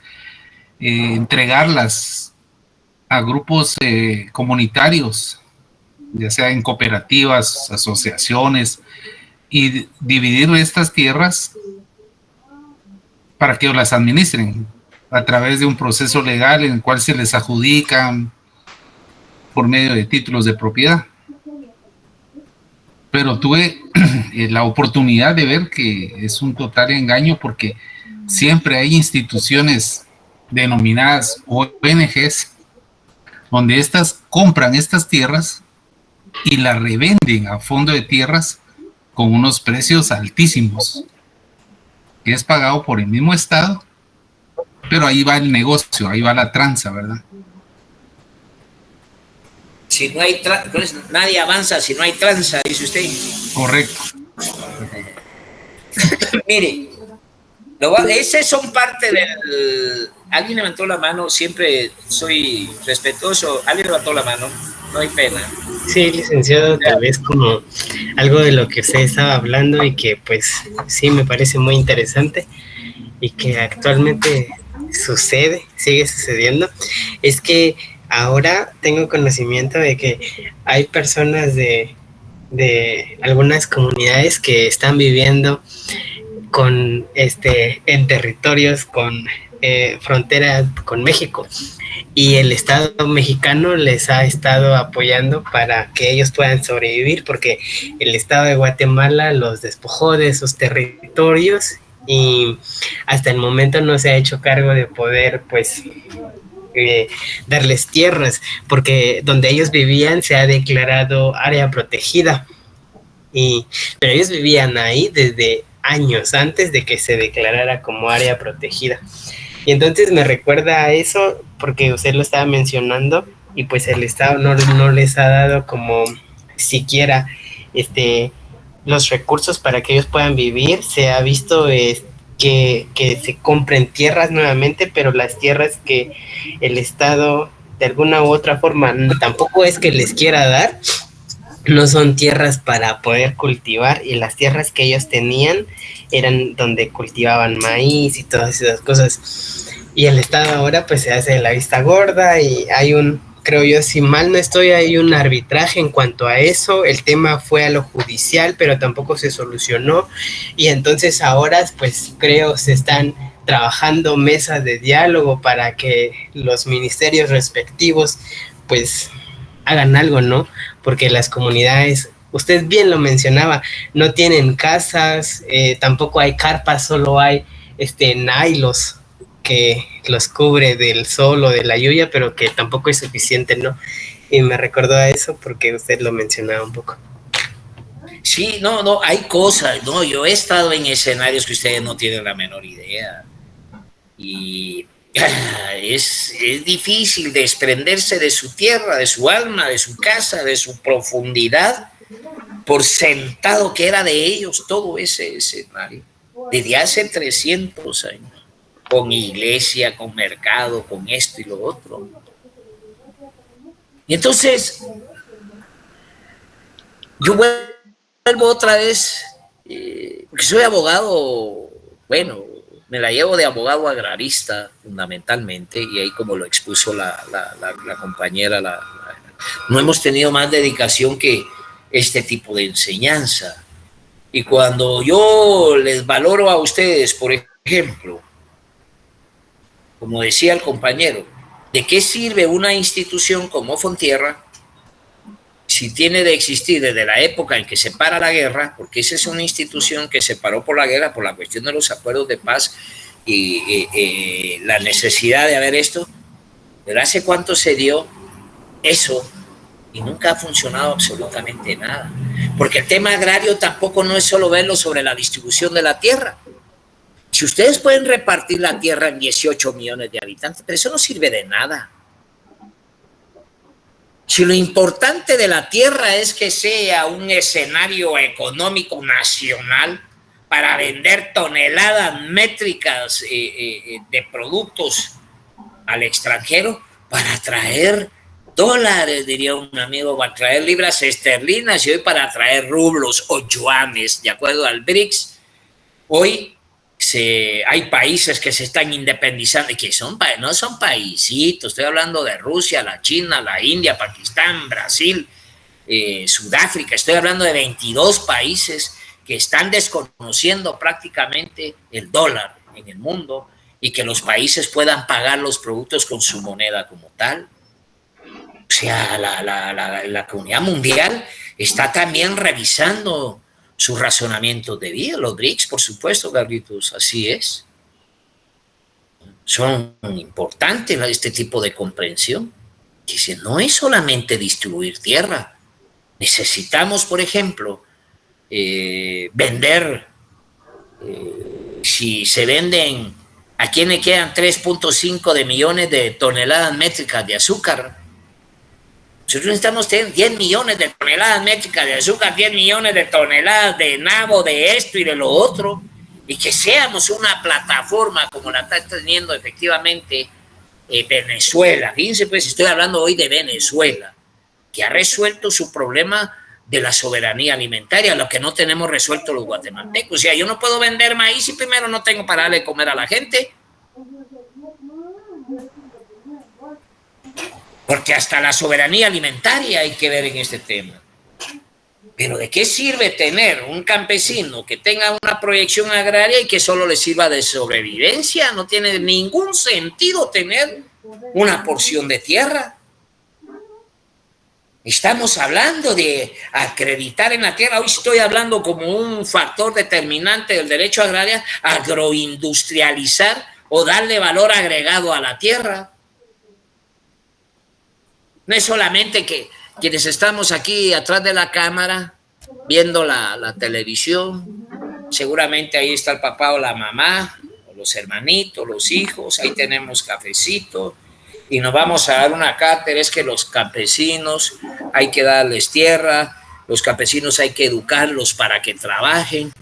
entregarlas a grupos comunitarios, ya sea en cooperativas, asociaciones, y dividir estas tierras para que las administren a través de un proceso legal en el cual se les adjudican por medio de títulos de propiedad. Pero tuve la oportunidad de ver que es un total engaño, porque siempre hay instituciones denominadas ONGs, donde estas compran estas tierras y las revenden a fondo de tierras con unos precios altísimos, que es pagado por el mismo Estado, pero ahí va el negocio, ahí va la tranza, ¿verdad? Si no hay nadie avanza si no hay tranza, dice usted. Correcto. Mire, ese son parte del... Alguien levantó la mano, siempre soy respetuoso. Alguien levantó la mano, no hay pena. Sí, licenciado, tal vez como algo de lo que usted estaba hablando y que pues sí me parece muy interesante y que actualmente sigue sucediendo, es que ahora tengo conocimiento de que hay personas de algunas comunidades que están viviendo en territorios con frontera con México, y el Estado mexicano les ha estado apoyando para que ellos puedan sobrevivir, porque el Estado de Guatemala los despojó de sus territorios y hasta el momento no se ha hecho cargo de poder pues darles tierras, porque donde ellos vivían se ha declarado área protegida, pero ellos vivían ahí desde años antes de que se declarara como área protegida. Y entonces me recuerda a eso porque usted lo estaba mencionando y pues el Estado no les ha dado como siquiera los recursos para que ellos puedan vivir. Se ha visto que se compren tierras nuevamente, pero las tierras que el Estado de alguna u otra forma tampoco es que les quiera dar, no son tierras para poder cultivar, y las tierras que ellos tenían eran donde cultivaban maíz y todas esas cosas. Y el Estado ahora pues se hace la vista gorda y hay creo yo, si mal no estoy, hay un arbitraje en cuanto a eso. El tema fue a lo judicial, pero tampoco se solucionó, y entonces ahora pues creo se están trabajando mesas de diálogo para que los ministerios respectivos pues hagan algo, ¿no? Porque las comunidades, usted bien lo mencionaba, no tienen casas, tampoco hay carpas, solo hay nailos que los cubre del sol o de la lluvia, pero que tampoco es suficiente, ¿no? Y me recordó a eso porque usted lo mencionaba un poco. Sí, no, hay cosas, no, yo he estado en escenarios que ustedes no tienen la menor idea, y es difícil desprenderse de su tierra, de su alma, de su casa, de su profundidad, por sentado que era de ellos todo ese escenario, desde hace 300 años, con iglesia, con mercado, con esto y lo otro. Y entonces, yo vuelvo otra vez, porque soy abogado, bueno, me la llevo de abogado agrarista fundamentalmente, y ahí como lo expuso la compañera, no hemos tenido más dedicación que este tipo de enseñanza. Y cuando yo les valoro a ustedes, por ejemplo, como decía el compañero, ¿de qué sirve una institución como Fontierra si tiene de existir desde la época en que se para la guerra? Porque esa es una institución que se paró por la guerra, por la cuestión de los acuerdos de paz y la necesidad de haber esto. Pero ¿hace cuánto se dio eso? Y nunca ha funcionado absolutamente nada. Porque el tema agrario tampoco no es solo verlo sobre la distribución de la tierra. Si ustedes pueden repartir la tierra en 18 millones de habitantes, pero eso no sirve de nada. Si lo importante de la tierra es que sea un escenario económico nacional para vender toneladas métricas de productos al extranjero, para traer dólares, diría un amigo, para traer libras esterlinas, y hoy para traer rublos o yuanes, de acuerdo al BRICS. Hoy hay países que se están independizando, y que no son paisitos, estoy hablando de Rusia, la China, la India, Pakistán, Brasil, Sudáfrica, estoy hablando de 22 países que están desconociendo prácticamente el dólar en el mundo, y que los países puedan pagar los productos con su moneda como tal. O sea, la comunidad mundial está también revisando sus razonamientos de vida, los BRICS, por supuesto, Carlitos, así es. son importantes este tipo de comprensión. Dice, no es solamente distribuir tierra. Necesitamos, por ejemplo, vender, si se venden, ¿a quién le quedan 3.5 de millones de toneladas métricas de azúcar? Nosotros necesitamos tener 10 millones de toneladas métricas de azúcar, 10 millones de toneladas de nabo, de esto y de lo otro, y que seamos una plataforma como la está teniendo efectivamente Venezuela. Fíjense, pues, estoy hablando hoy de Venezuela, que ha resuelto su problema de la soberanía alimentaria, lo que no tenemos resuelto los guatemaltecos. O sea, yo no puedo vender maíz si primero no tengo para darle de comer a la gente. Porque hasta la soberanía alimentaria hay que ver en este tema. Pero ¿de qué sirve tener un campesino que tenga una proyección agraria y que solo le sirva de sobrevivencia? No tiene ningún sentido tener una porción de tierra. Estamos hablando de acreditar en la tierra. Hoy estoy hablando como un factor determinante del derecho agrario, agroindustrializar o darle valor agregado a la tierra. No es solamente que quienes estamos aquí atrás de la cámara viendo la televisión, seguramente ahí está el papá o la mamá, o los hermanitos, los hijos, ahí tenemos cafecito y nos vamos a dar una cátedra. Es que los campesinos hay que darles tierra, los campesinos hay que educarlos para que trabajen,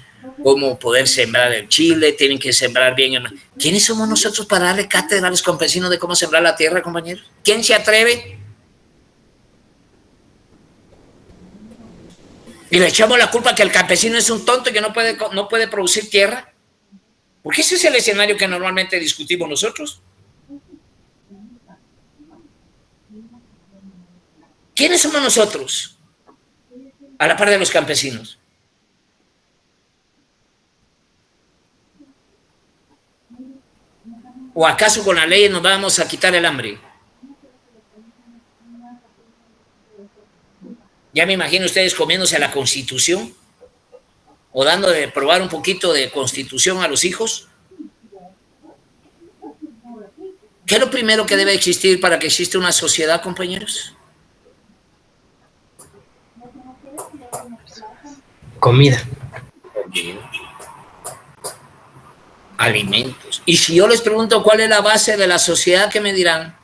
cómo poder sembrar el chile, tienen que sembrar bien. ¿Quiénes somos nosotros para darle cátedra a los campesinos de cómo sembrar la tierra, compañeros? ¿Quién se atreve? Y le echamos la culpa que el campesino es un tonto y que no puede producir tierra. Porque ese es el escenario que normalmente discutimos nosotros. ¿Quiénes somos nosotros? A la par de los campesinos. ¿O acaso con la ley nos vamos a quitar el hambre? Ya me imagino ustedes comiéndose a la Constitución o dando de probar un poquito de Constitución a los hijos. ¿Qué es lo primero que debe existir para que exista una sociedad, compañeros? Comida. Alimentos. Y si yo les pregunto cuál es la base de la sociedad, ¿qué me dirán?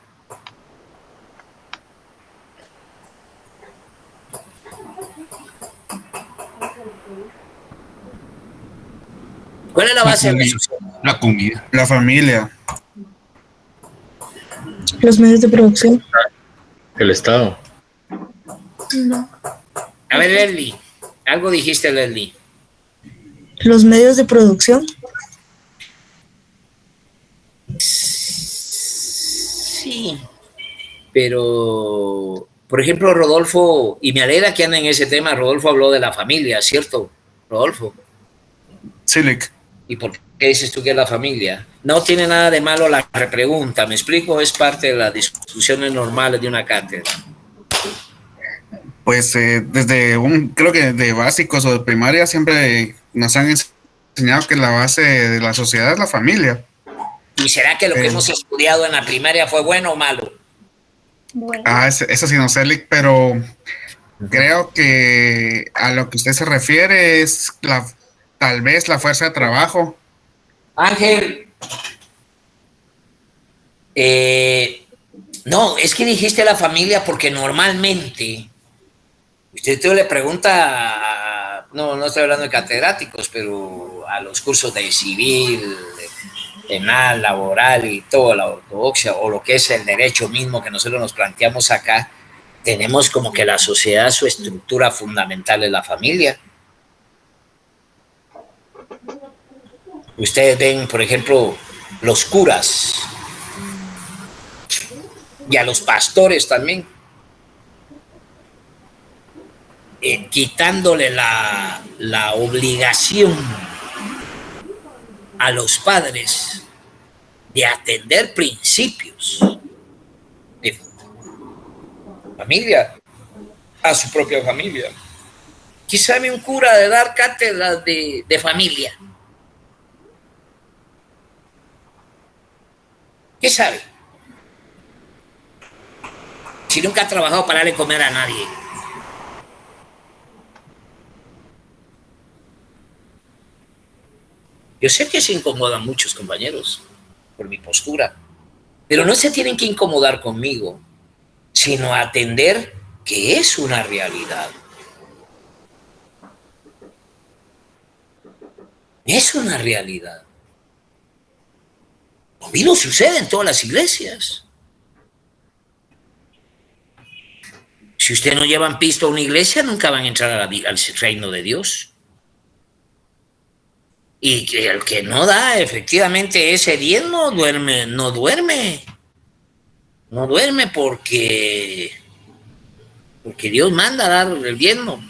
¿Cuál es la base de la sociedad? La comida. La familia. Los medios de producción. El Estado. No. A ver, Leslie. Algo dijiste, Leslie. Los medios de producción. Sí. Pero, por ejemplo, Rodolfo, y me alegra que anden en ese tema, Rodolfo habló de la familia, ¿cierto, Rodolfo? Silic. ¿Y por qué dices tú que es la familia? No tiene nada de malo la repregunta, ¿me explico? Es parte de las discusiones normales de una cátedra. Pues desde creo que de básicos o de primaria siempre nos han enseñado que la base de la sociedad es la familia. ¿Y será que lo que hemos estudiado en la primaria fue bueno o malo? Bueno. Eso sí no sé, Lick, pero creo que a lo que usted se refiere es tal vez la fuerza de trabajo. Ángel, no, es que dijiste la familia porque normalmente usted le pregunta, no estoy hablando de catedráticos, pero a los cursos de civil, de penal, laboral y toda la ortodoxia o lo que es el derecho mismo que nosotros nos planteamos acá, tenemos como que la sociedad, su estructura fundamental es la familia. Ustedes ven, por ejemplo, los curas y a los pastores también, quitándole la obligación a los padres de atender principios de familia, a su propia familia. ¿Qué sabe un cura de dar cátedras de familia? ¿Qué sabe? Si nunca ha trabajado para darle comer a nadie. Yo sé que se incomodan muchos compañeros por mi postura, pero no se tienen que incomodar conmigo, sino atender que es una realidad. Es una realidad. Lo mismo sucede en todas las iglesias. Si ustedes no llevan pisto a una iglesia, nunca van a entrar al reino de Dios. Y que el que no da efectivamente ese diezmo duerme, no duerme. No duerme porque Dios manda dar el diezmo.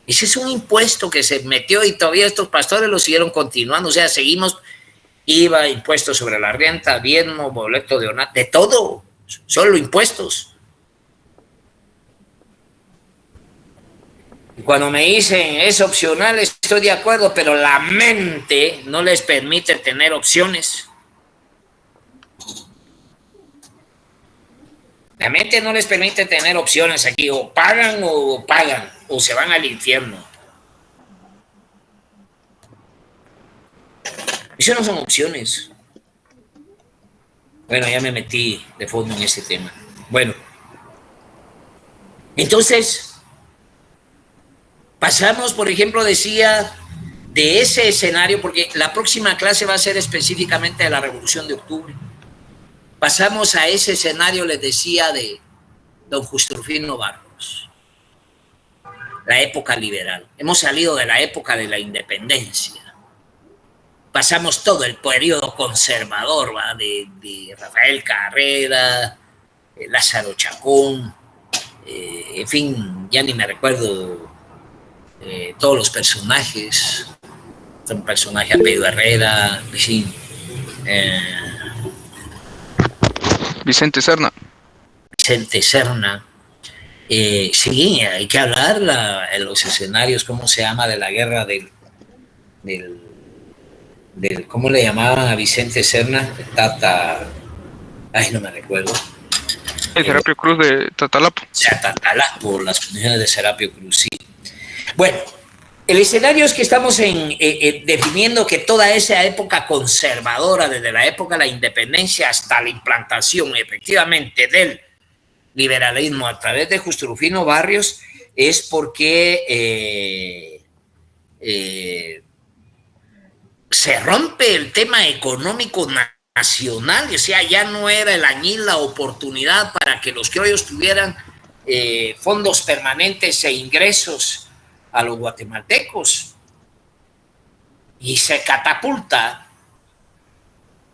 Ese es un impuesto que se metió y todavía estos pastores lo siguieron continuando. O sea, seguimos IVA, impuestos sobre la renta, diezmo, boleto de ornato, de todo, solo impuestos. Y cuando me dicen es opcional, estoy de acuerdo, pero la mente no les permite tener opciones. La mente no les permite tener opciones aquí, o pagan, o se van al infierno. Eso no son opciones. Bueno, ya me metí de fondo en ese tema. Bueno, entonces, pasamos, por ejemplo, decía, de ese escenario, porque la próxima clase va a ser específicamente de la Revolución de Octubre. Pasamos a ese escenario, les decía, de don Justo Rufino Barrios, la época liberal. Hemos salido de la época de la independencia. Pasamos todo el periodo conservador, ¿va? De Rafael Carrera, Lázaro Chacón, en fin, ya ni me recuerdo todos los personajes. Un personaje apellido Herrera, en fin, Vicente Serna. Vicente Serna. Sí, hay que hablar en los escenarios, ¿cómo se llama? De la guerra del ¿cómo le llamaban a Vicente Serna? Ay, no me recuerdo. El Serapio Cruz de Tatalapo. O sea, Tatalapo, las condiciones de Serapio Cruz, sí. Bueno, el escenario es que estamos definiendo que toda esa época conservadora, desde la época de la independencia hasta la implantación efectivamente del liberalismo a través de Justo Rufino Barrios, es porque se rompe el tema económico nacional, o sea, ya no era el añil la oportunidad para que los criollos tuvieran fondos permanentes e ingresos a los guatemaltecos, y se catapulta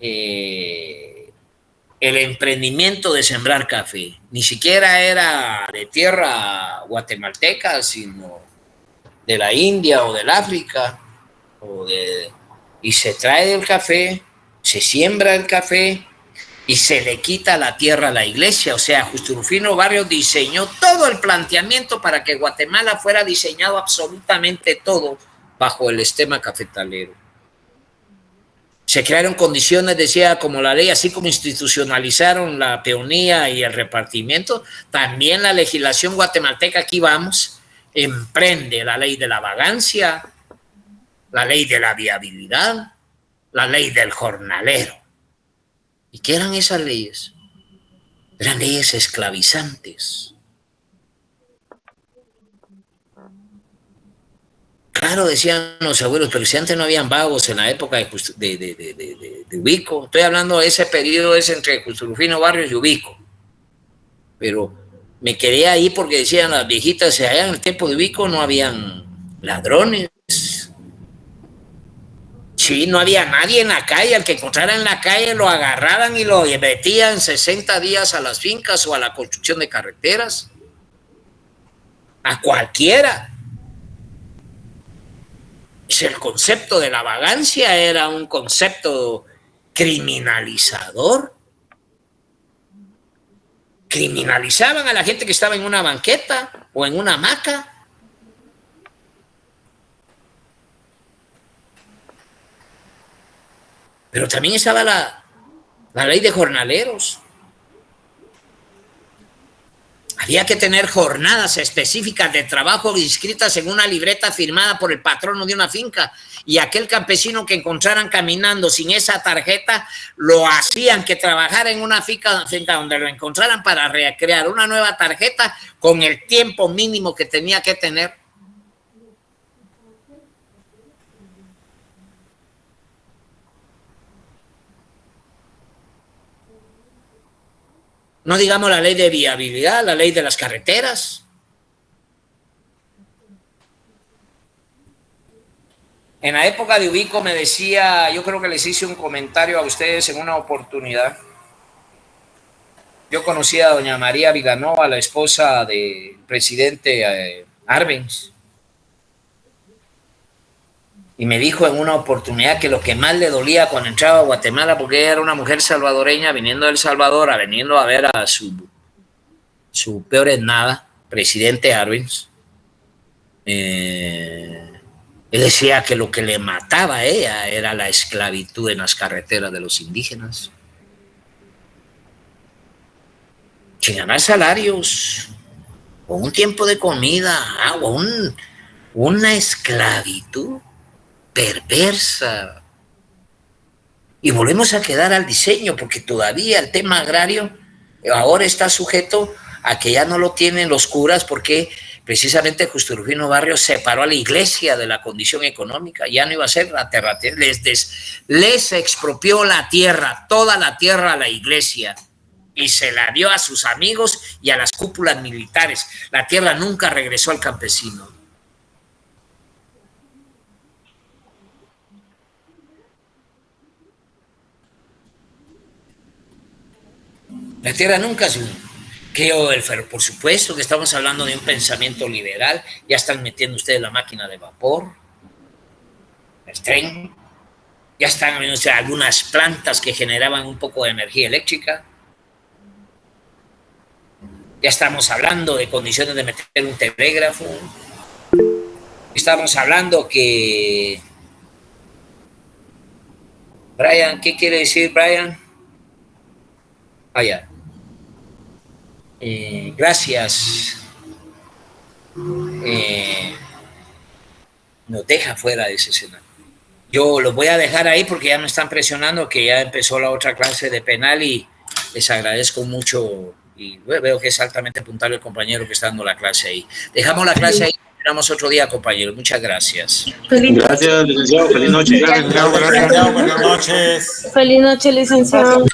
el emprendimiento de sembrar café. Ni siquiera era de tierra guatemalteca, sino de la India o del África, y se trae el café, se siembra el café y se le quita la tierra a la iglesia. O sea, Justo Rufino Barrios diseñó todo el planteamiento para que Guatemala fuera diseñado absolutamente todo bajo el esquema cafetalero. Se crearon condiciones, decía, como la ley, así como institucionalizaron la peonía y el repartimiento, también la legislación guatemalteca, aquí vamos, emprende la ley de la vagancia, la ley de la viabilidad, la ley del jornalero. ¿Y qué eran esas leyes? Eran leyes esclavizantes. Claro, decían los abuelos, pero si antes no habían vagos en la época de Ubico. Estoy hablando de ese periodo, es entre Justo Rufino Barrios y Ubico. Pero me quedé ahí porque decían las viejitas, allá en el tiempo de Ubico no habían ladrones. Sí, no había nadie en la calle. Al que encontraran en la calle lo agarraran y lo metían 60 días a las fincas o a la construcción de carreteras. A cualquiera. El concepto de la vagancia era un concepto criminalizador. Criminalizaban a la gente que estaba en una banqueta o en una hamaca. Pero también estaba La ley de jornaleros. Había que tener jornadas específicas de trabajo inscritas en una libreta firmada por el patrono de una finca, y aquel campesino que encontraran caminando sin esa tarjeta lo hacían que trabajara en una finca donde lo encontraran para recrear una nueva tarjeta con el tiempo mínimo que tenía que tener. No digamos la ley de viabilidad, la ley de las carreteras. En la época de Ubico me decía, yo creo que les hice un comentario a ustedes en una oportunidad. Yo conocí a doña María Vilanova, la esposa del presidente Arbenz, y me dijo en una oportunidad que lo que más le dolía cuando entraba a Guatemala, porque ella era una mujer salvadoreña viniendo de El Salvador, veniendo a ver a su peor es nada, presidente Arbenz, él decía que lo que le mataba a ella era la esclavitud en las carreteras de los indígenas. Sin ganar salarios, con un tiempo de comida, agua, una esclavitud perversa. Y volvemos a quedar al diseño, porque todavía el tema agrario ahora está sujeto a que ya no lo tienen los curas, porque precisamente Justo Rufino Barrios separó a la iglesia de la condición económica. Ya no iba a ser la terra, les expropió la tierra, toda la tierra a la iglesia, y se la dio a sus amigos y a las cúpulas militares. La tierra nunca regresó al campesino. La tierra nunca se creó el ferro. Por supuesto que estamos hablando de un pensamiento liberal. Ya están metiendo ustedes la máquina de vapor, el tren. Ya están, o sea, algunas plantas que generaban un poco de energía eléctrica. Ya estamos hablando de condiciones de meter un telégrafo. Estamos hablando que... Brian, ¿qué quiere decir Brian? Ya. Gracias. Nos deja fuera de ese escenario. Yo los voy a dejar ahí porque ya me están presionando, que ya empezó la otra clase de penal, y les agradezco mucho, y veo que es altamente puntual el compañero que está dando la clase ahí. Dejamos la clase ahí, esperamos otro día, compañeros. Muchas gracias. Gracias, licenciado. Feliz noche. Gracias, licenciado. Buenas noches. Feliz noche, licenciado.